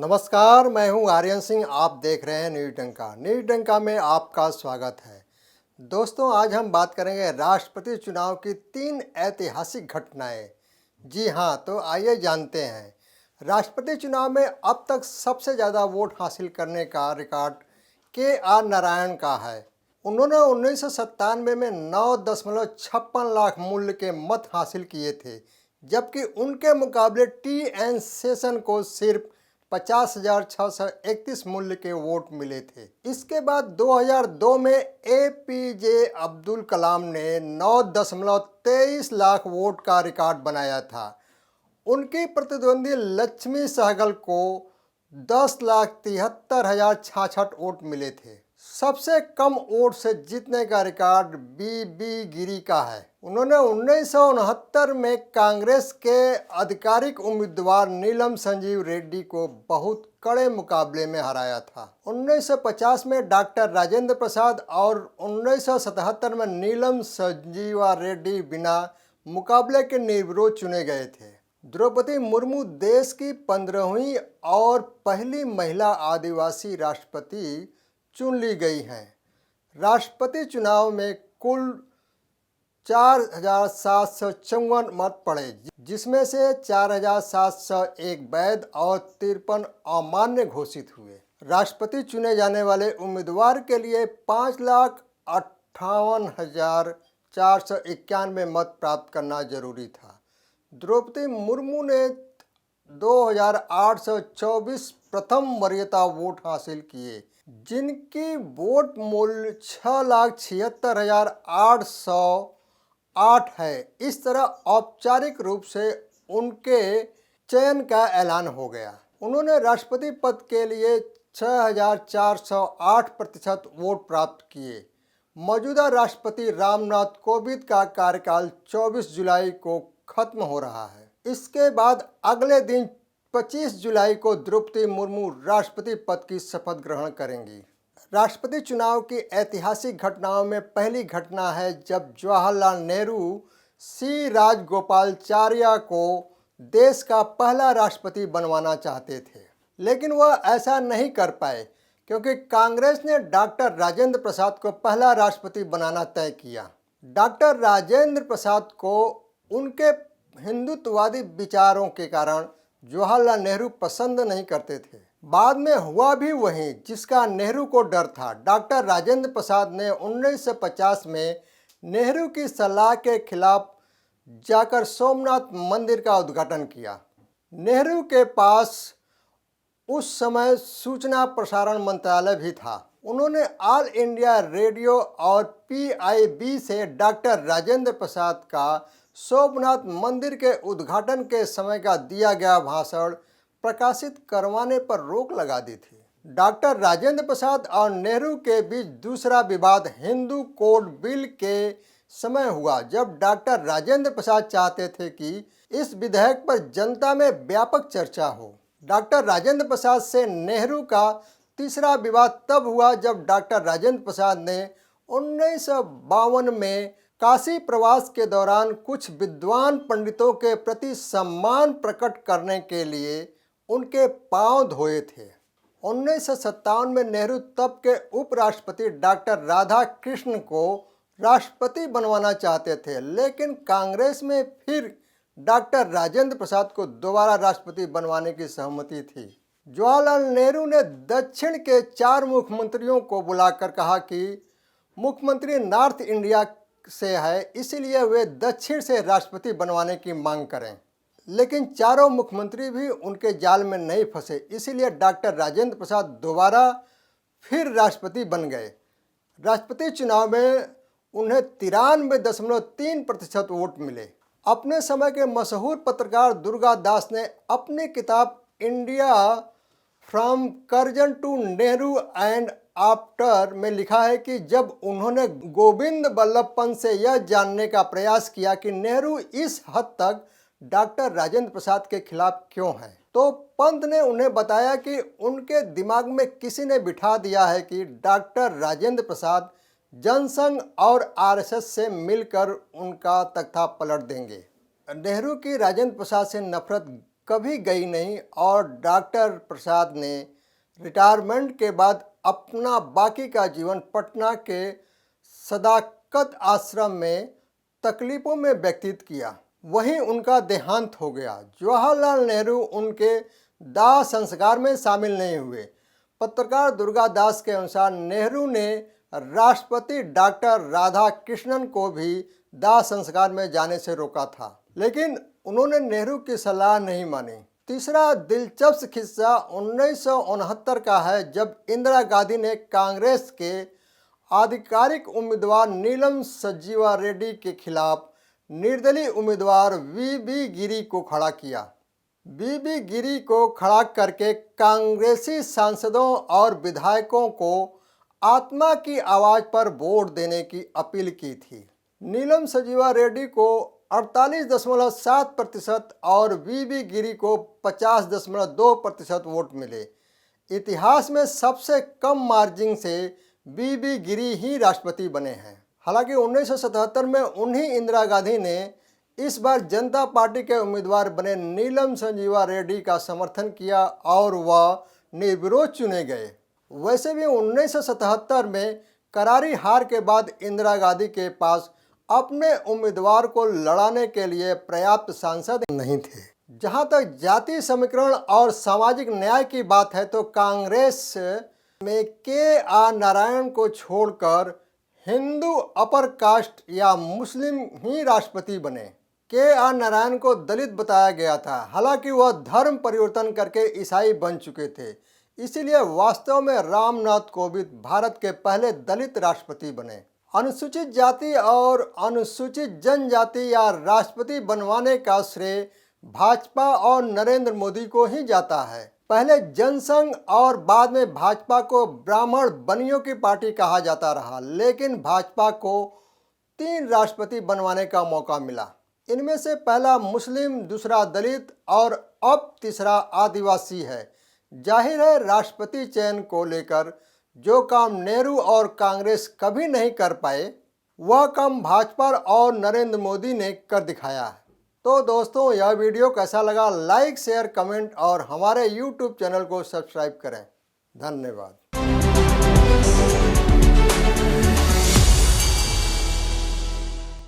नमस्कार, मैं हूं आर्यन सिंह। आप देख रहे हैं न्यूज डंका। न्यूज डंका में आपका स्वागत है। दोस्तों, आज हम बात करेंगे राष्ट्रपति चुनाव की 3 ऐतिहासिक घटनाएं। जी हां, तो आइए जानते हैं। राष्ट्रपति चुनाव में अब तक सबसे ज़्यादा वोट हासिल करने का रिकॉर्ड के.आर. नारायण का है। उन्होंने 1997 में 9.56 लाख मूल्य के मत हासिल किए थे, जबकि उनके मुकाबले टी.एन. शेषन को सिर्फ 50,631 मूल्य के वोट मिले थे। इसके बाद 2002 में ए.पी.जे. अब्दुल कलाम ने 9.23 लाख वोट का रिकॉर्ड बनाया था। उनकी प्रतिद्वंदी लक्ष्मी सहगल को 10,73,066 वोट मिले थे। सबसे कम वोट से जीतने का रिकॉर्ड बी गिरी का है। उन्होंने 1969 में कांग्रेस के आधिकारिक उम्मीदवार नीलम संजीव रेड्डी को बहुत कड़े मुकाबले में हराया था। 1950 में डॉक्टर राजेंद्र प्रसाद और 1977 में नीलम संजीवा रेड्डी बिना मुकाबले के निर्विरोध चुने गए थे। द्रौपदी मुर्मू देश की 15वीं और पहली महिला आदिवासी राष्ट्रपति चुन ली गई हैं। राष्ट्रपति चुनाव में कुल 4,754 मत पड़े, जिसमें से 4,701 वैध और 53 अमान्य घोषित हुए। राष्ट्रपति चुने जाने वाले उम्मीदवार के लिए 5,58,491 मत प्राप्त करना जरूरी था। द्रौपदी मुर्मू ने 2,824 प्रथम वरीयता वोट हासिल किए, जिनकी वोट मूल्य 6,76,808 है। इस तरह औपचारिक रूप से उनके चयन का ऐलान हो गया। उन्होंने राष्ट्रपति पद के लिए 6,408% वोट प्राप्त किए। मौजूदा राष्ट्रपति रामनाथ कोविंद का कार्यकाल 24 जुलाई को खत्म हो रहा है। इसके बाद अगले दिन 25 जुलाई को द्रौपदी मुर्मू राष्ट्रपति पद की शपथ ग्रहण करेंगी। राष्ट्रपति चुनाव की ऐतिहासिक घटनाओं में पहली घटना है जब जवाहरलाल नेहरू सी राजगोपालाचारी को देश का पहला राष्ट्रपति बनवाना चाहते थे, लेकिन वह ऐसा नहीं कर पाए क्योंकि कांग्रेस ने डॉक्टर राजेंद्र प्रसाद को पहला राष्ट्रपति बनाना तय किया। डॉक्टर राजेंद्र प्रसाद को उनके हिंदुत्ववादी विचारों के कारण जवाहरलाल नेहरू पसंद नहीं करते थे। बाद में हुआ भी वही जिसका नेहरू को डर था। डॉक्टर राजेंद्र प्रसाद ने 1950 में नेहरू की सलाह के खिलाफ जाकर सोमनाथ मंदिर का उद्घाटन किया। नेहरू के पास उस समय सूचना प्रसारण मंत्रालय भी था। उन्होंने ऑल इंडिया रेडियो और PIB से डॉक्टर राजेंद्र प्रसाद का सोमनाथ मंदिर के उद्घाटन के समय का दिया गया भाषण प्रकाशित करवाने पर रोक लगा दी थी। डॉक्टर राजेंद्र प्रसाद और नेहरू के बीच दूसरा विवाद हिंदू कोड बिल के समय हुआ, जब डॉक्टर राजेंद्र प्रसाद चाहते थे कि इस विधेयक पर जनता में व्यापक चर्चा हो। डॉक्टर राजेंद्र प्रसाद से नेहरू का तीसरा विवाद तब हुआ जब डॉक्टर राजेंद्र प्रसाद ने 1952 में काशी प्रवास के दौरान कुछ विद्वान पंडितों के प्रति सम्मान प्रकट करने के लिए उनके पांव धोए थे। 1957 में नेहरू तब के उपराष्ट्रपति डॉक्टर राधा कृष्ण को राष्ट्रपति बनवाना चाहते थे, लेकिन कांग्रेस में फिर डॉक्टर राजेंद्र प्रसाद को दोबारा राष्ट्रपति बनवाने की सहमति थी। जवाहरलाल नेहरू ने दक्षिण के 4 मुख्यमंत्रियों को बुलाकर कहा कि मुख्यमंत्री नॉर्थ इंडिया से है, इसलिए वे दक्षिण से राष्ट्रपति बनवाने की मांग करें। लेकिन चारों मुख्यमंत्री भी उनके जाल में नहीं फंसे, इसीलिए डॉक्टर राजेंद्र प्रसाद दोबारा फिर राष्ट्रपति बन गए। राष्ट्रपति चुनाव में उन्हें 93.3% वोट मिले। अपने समय के मशहूर पत्रकार दुर्गा दास ने अपनी किताब India from Curzon to Nehru and after में लिखा है कि जब उन्होंने गोविंद बल्लभ पंत से यह जानने का प्रयास किया कि नेहरू इस हद तक डॉक्टर राजेंद्र प्रसाद के खिलाफ क्यों हैं, तो पंत ने उन्हें बताया कि उनके दिमाग में किसी ने बिठा दिया है कि डॉक्टर राजेंद्र प्रसाद जनसंघ और RSS से मिलकर उनका तख्ता पलट देंगे। नेहरू की राजेंद्र प्रसाद से नफरत कभी गई नहीं और डॉक्टर प्रसाद ने रिटायरमेंट के बाद अपना बाकी का जीवन पटना के सदाकत आश्रम में तकलीफ़ों में व्यतीत किया। वहीं उनका देहांत हो गया। जवाहरलाल नेहरू उनके दाह संस्कार में शामिल नहीं हुए। पत्रकार दुर्गा दास के अनुसार नेहरू ने राष्ट्रपति डॉक्टर राधाकृष्णन को भी दाह संस्कार में जाने से रोका था, लेकिन उन्होंने नेहरू की सलाह नहीं मानी। तीसरा दिलचस्प किस्सा 1969 का है, जब इंदिरा गांधी ने कांग्रेस के आधिकारिक उम्मीदवार नीलम संजीवा रेड्डी के खिलाफ निर्दलीय उम्मीदवार वीबी गिरी को खड़ा किया। वीबी गिरी को खड़ा करके कांग्रेसी सांसदों और विधायकों को आत्मा की आवाज़ पर वोट देने की अपील की थी। नीलम संजीवा रेड्डी को 48.7% और वीबी गिरी को 50.2% वोट मिले। इतिहास में सबसे कम मार्जिन से वीबी गिरी ही राष्ट्रपति बने हैं। हालांकि 1977 में उन्हीं इंदिरा गांधी ने इस बार जनता पार्टी के उम्मीदवार बने नीलम संजीवा रेड्डी का समर्थन किया और वह निर्विरोध चुने गए। वैसे भी 1977 में करारी हार के बाद इंदिरा गांधी के पास अपने उम्मीदवार को लड़ाने के लिए पर्याप्त सांसद नहीं थे। जहां तक जाति समीकरण और सामाजिक न्याय की बात है तो कांग्रेस में के.आर. नारायण को छोड़कर हिंदू अपर कास्ट या मुस्लिम ही राष्ट्रपति बने। के.आर. नारायण को दलित बताया गया था, हालांकि वह धर्म परिवर्तन करके ईसाई बन चुके थे। इसीलिए वास्तव में रामनाथ कोविंद भारत के पहले दलित राष्ट्रपति बने। अनुसूचित जाति और अनुसूचित जनजाति या राष्ट्रपति बनवाने का श्रेय भाजपा और नरेंद्र मोदी को ही जाता है। पहले जनसंघ और बाद में भाजपा को ब्राह्मण बनियों की पार्टी कहा जाता रहा, लेकिन भाजपा को 3 राष्ट्रपति बनवाने का मौका मिला। इनमें से पहला मुस्लिम, दूसरा दलित और अब तीसरा आदिवासी है। जाहिर है राष्ट्रपति चयन को लेकर जो काम नेहरू और कांग्रेस कभी नहीं कर पाए, वह काम भाजपा और नरेंद्र मोदी ने कर दिखाया है। तो दोस्तों, यह वीडियो कैसा लगा? लाइक, शेयर, कमेंट और हमारे YouTube चैनल को सब्सक्राइब करें। धन्यवाद।